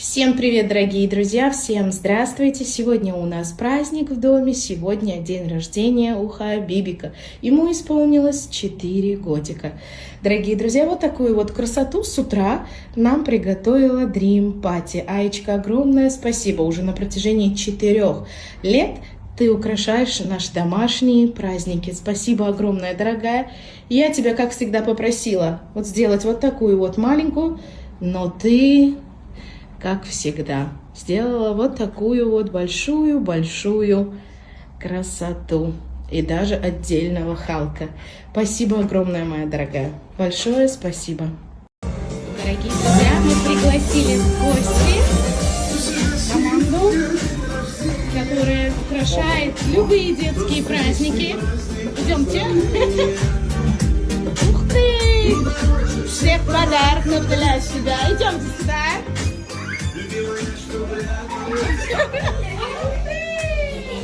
Всем привет, дорогие друзья! Всем здравствуйте! Сегодня у нас праздник в доме, сегодня день рождения у Хабибика. Ему исполнилось 4 годика. Дорогие друзья, вот такую вот красоту с утра нам приготовила Dream Patty. Аечка, огромное спасибо! Уже на протяжении 4 лет ты украшаешь наши домашние праздники. Спасибо огромное, дорогая! Я тебя, как всегда, попросила вот сделать вот такую вот маленькую, но ты... как всегда, сделала вот такую вот большую красоту. И даже отдельного Халка. Спасибо огромное, моя дорогая. Большое спасибо. Дорогие друзья, мы пригласили в гости команду, которая украшает любые детские праздники. Идемте. Ух ты! Всех подарок для себя. Идемте сюда.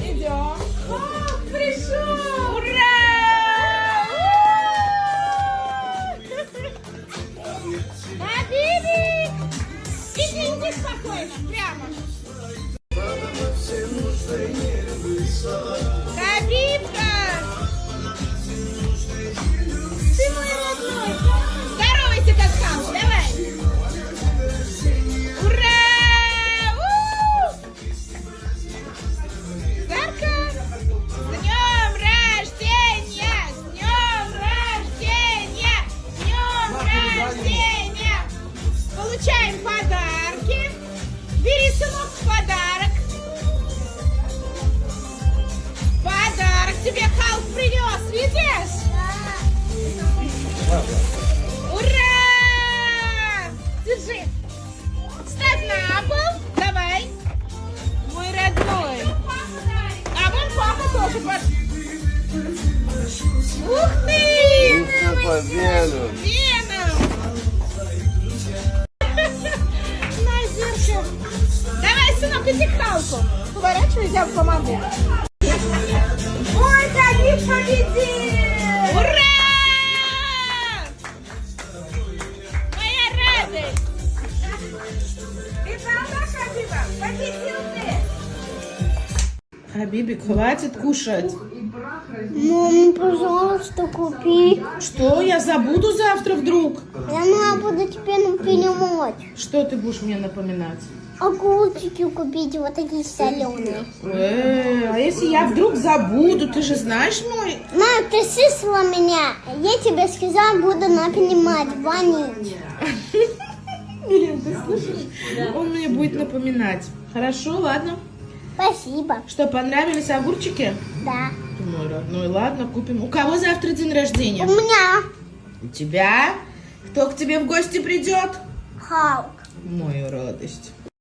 Идем. О, пришел! Ура! Хабибик! Иди спокойно, прямо. Хабибка! Ты мой родной! Здоровайся, как сам, давай! Получаем подарки. Бери, сынок, подарок. Подарок тебе Халк принес, видишь? Ура! Держи. Ставь на пол. Давай. Мой родной. А вон папа тоже. Ух ты! Веном! Давай, сынок, иди к Халку. Поворачивай, я помогу. Ой, Хабиб победил! Ура! Моя радость! Ты правда, Хабиба? Победил ты! Хабибик, хватит кушать. Мама, пожалуйста, купи. Что? Я забуду завтра вдруг? Я буду тебе напоминать. Что ты будешь мне напоминать? Огурчики купить, вот такие соленые. А если я вдруг забуду? Ты же знаешь мой... Мам, ты слышала меня? Я тебе сказала, буду напоминать, звонить. Блин, ты слышишь? Он мне будет напоминать. Хорошо, ладно. Спасибо. Что, понравились огурчики? Да. Ты мой родной, ладно, купим. У кого завтра день рождения? У меня. У тебя? Кто к тебе в гости придет? Халк. Моя радость.